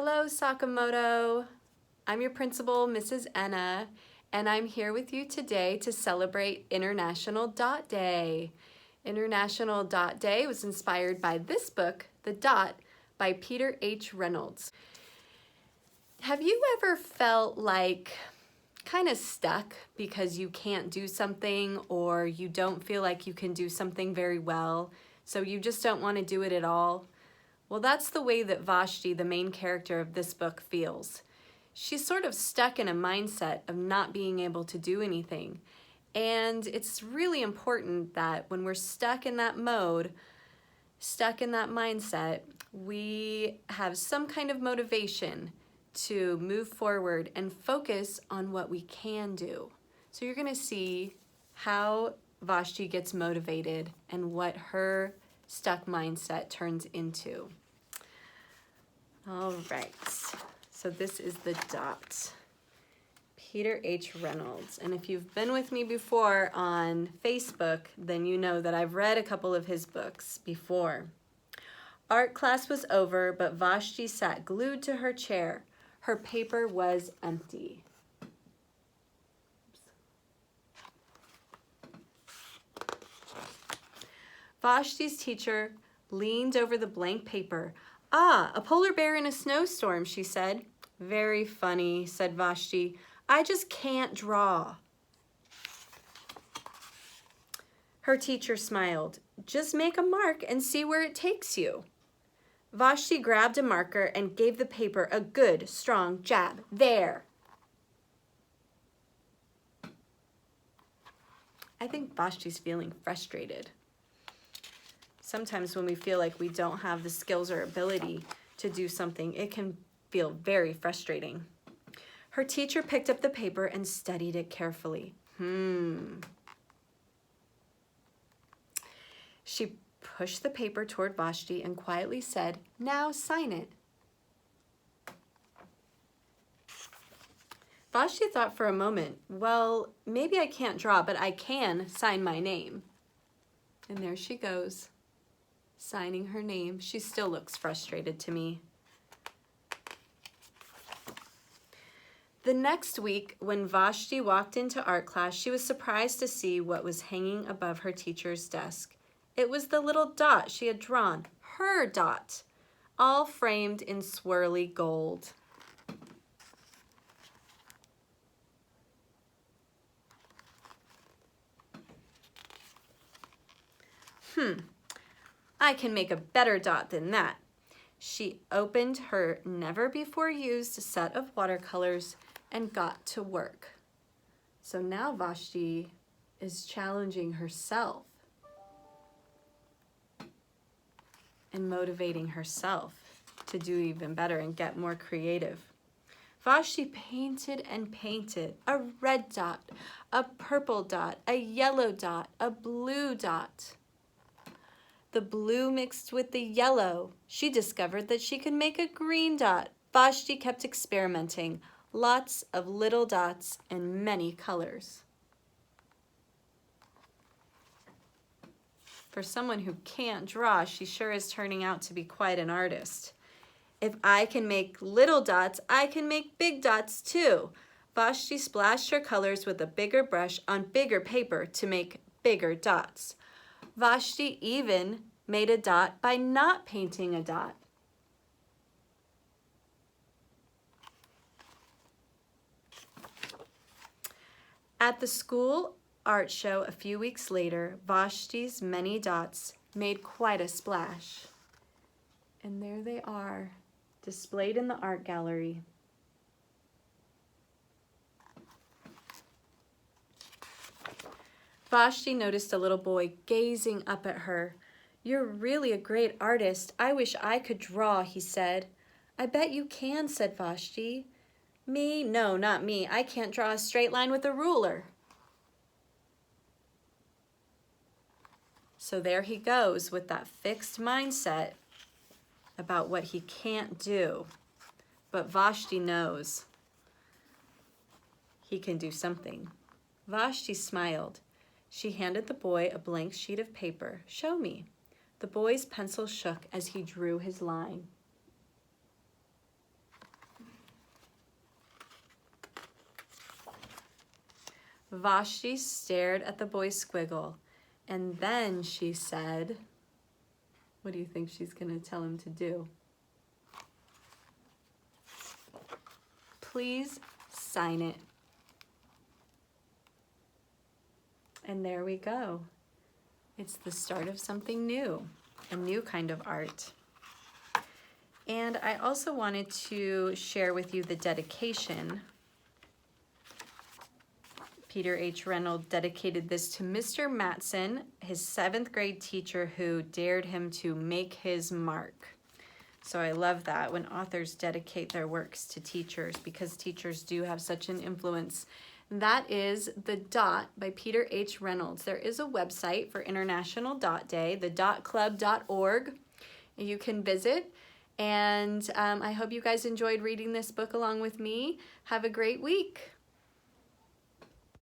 Hello, Sakamoto. I'm your principal, Mrs. Enna, and I'm here with you today to celebrate International Dot Day. International Dot Day was inspired by this book, The Dot, by Peter H. Reynolds. Have you ever felt like kind of stuck because you can't do something or you don't feel like you can do something very well, so you just don't want to do it at all? Well, that's the way that Vashti, the main character of this book, feels. She's sort of stuck in a mindset of not being able to do anything. And it's really important that when we're stuck in that mode, stuck in that mindset, we have some kind of motivation to move forward and focus on what we can do. So you're going to see how Vashti gets motivated and what her stuck mindset turns into. All right, so this is The Dot, Peter H. Reynolds. And if you've been with me before on Facebook, then you know that I've read a couple of his books before. Art class was over, but Vashti sat glued to her chair. Her paper was empty. Vashti's teacher leaned over the blank paper. "Ah, a polar bear in a snowstorm," she said. "Very funny," said Vashti. "I just can't draw." Her teacher smiled. "Just make a mark and see where it takes you." Vashti grabbed a marker and gave the paper a good, strong jab. There. I think Vashti's feeling frustrated. Sometimes when we feel like we don't have the skills or ability to do something, it can feel very frustrating. Her teacher picked up the paper and studied it carefully. She pushed the paper toward Vashti and quietly said, "Now sign it." Vashti thought for a moment, well, maybe I can't draw, but I can sign my name. And there she goes, signing her name. She still looks frustrated to me. The next week, when Vashti walked into art class, she was surprised to see what was hanging above her teacher's desk. It was the little dot she had drawn, her dot, all framed in swirly gold. I can make a better dot than that. She opened her never-before-used set of watercolors and got to work. So now Vashti is challenging herself and motivating herself to do even better and get more creative. Vashti painted and painted a red dot, a purple dot, a yellow dot, a blue dot. The blue mixed with the yellow. She discovered that she could make a green dot. Vashti kept experimenting. Lots of little dots and many colors. For someone who can't draw, she sure is turning out to be quite an artist. If I can make little dots, I can make big dots too. Vashti splashed her colors with a bigger brush on bigger paper to make bigger dots. Vashti even made a dot by not painting a dot. At the school art show a few weeks later, Vashti's many dots made quite a splash. And there they are, displayed in the art gallery. Vashti noticed a little boy gazing up at her. "You're really a great artist. I wish I could draw," he said. "I bet you can," said Vashti. "Me? No, not me. I can't draw a straight line with a ruler." So there he goes with that fixed mindset about what he can't do. But Vashti knows he can do something. Vashti smiled. She handed the boy a blank sheet of paper. "Show me." The boy's pencil shook as he drew his line. Vashti stared at the boy squiggle, and then she said, what do you think she's going to tell him to do? Please sign it. And there we go. It's the start of something new, a new kind of art. And I also wanted to share with you the dedication. Peter H. Reynolds dedicated this to Mr. Matson, his 7th grade teacher who dared him to make his mark. So I love that when authors dedicate their works to teachers, because teachers do have such an influence. That is The Dot by Peter H. Reynolds. There is a website for International Dot Day, thedotclub.org. You can visit. And I hope you guys enjoyed reading this book along with me. Have a great week.